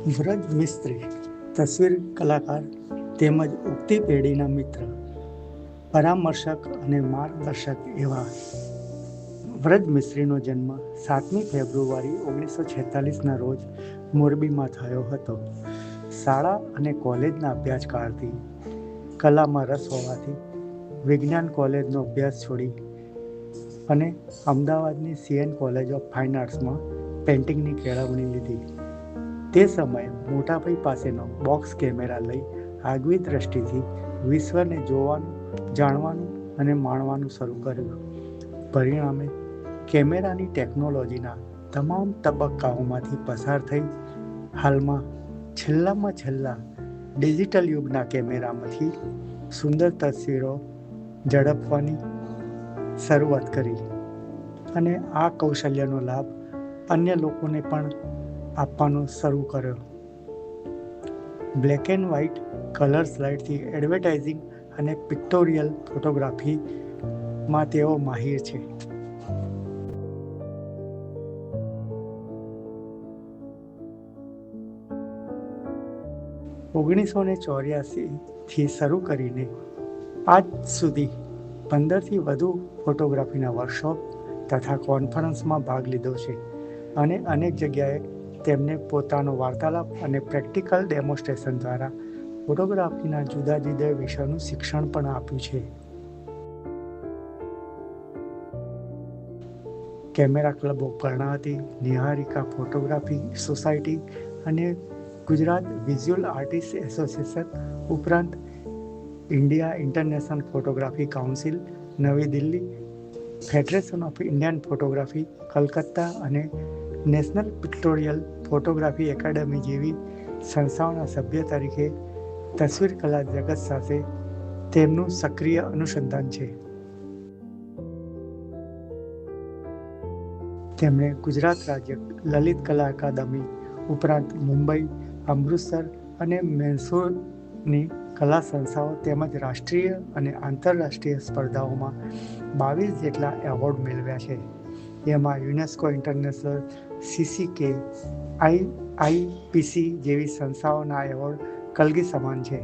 વ્રજ મિસ્ત્રી તસવીર કલાકાર તેમજ ઉગતી પેઢીના મિત્ર, પરામર્શક અને માર્ગદર્શક એવા વ્રજ મિસ્ત્રીનો જન્મ 7મી ફેબ્રુઆરી 1946ના રોજ મોરબીમાં થયો હતો. શાળા અને કોલેજના અભ્યાસકાળથી કલામાં રસ હોવાથી વિજ્ઞાન કોલેજનો અભ્યાસ છોડી અને અમદાવાદની CN કોલેજ ઓફ ફાઇન આર્ટ્સમાં પેઇન્ટિંગની કેળવણી લીધી. તે સમયે મોટાભાઈ પાસેનો બોક્સ કેમેરા લઈ આગવી દ્રષ્ટિથી વિશ્વને જોવાનું, જાણવાનું અને માણવાનું શરૂ કર્યું. પરિણામે કેમેરાની ટેકનોલોજીના તમામ તબક્કાઓમાંથી પસાર થઈ હાલમાં છેલ્લામાં છેલ્લા ડિજિટલ યુગના કેમેરામાંથી સુંદર તસવીરો ઝડપવાની શરૂઆત કરી અને આ કૌશલ્યનો લાભ અન્ય લોકોને પણ આપવાનો શરૂ કર્યો. બ્લેક એન્ડ વ્હાઇટ, કલર સ્લાઇડથી એડવર્ટાઇઝિંગ અને પિક્ટોરિયલ ફોટોગ્રાફીમાં તેઓ માહિર છે. થી શરૂ કરીને આજ સુધી 15થી વધુ ફોટોગ્રાફીના વર્કશોપ તથા કોન્ફરન્સમાં ભાગ લીધો છે અને અનેક જગ્યાએ તેમને પોતાનો વાર્તાલાપ અને પ્રેક્ટિકલ ડેમોન્સ્ટ્રેશન દ્વારા ફોટોગ્રાફીના જુદા જુદા વિષયોનું શિક્ષણ પણ આપ્યું છે. Camera club of Karnavati, Niharika photography society અને ગુજરાત વિઝ્યુઅલ આર્ટિસ્ટ એસોસિએશન ઉપરાંત ઇન્ડિયા ઇન્ટરનેશનલ ફોટોગ્રાફી કાઉન્સિલ, નવી Delhi, federation of Indian photography, Calcutta અને નેશનલ પિક્ટોરિયલ ફોટોગ્રાફી એકેડમી જેવી સંસ્થાઓના સભ્ય તરીકે તસવીર કલા જગત સાથે તેમનું સક્રિય અનુસંધાન છે. તેમણે ગુજરાત રાજ્ય લલિત કલા અકાદમી ઉપરાંત મુંબઈ, અમૃતસર અને મૈસૂરની કલા સંસ્થાઓ તેમજ રાષ્ટ્રીય અને આંતરરાષ્ટ્રીય સ્પર્ધાઓમાં 22 જેટલા એવોર્ડ મેળવ્યા છે. એમાં યુનેસ્કો ઇન્ટરનેશનલ, CCK, IIPC જેવી સંસ્થાઓના એવોર્ડ કલગી સમાન છે.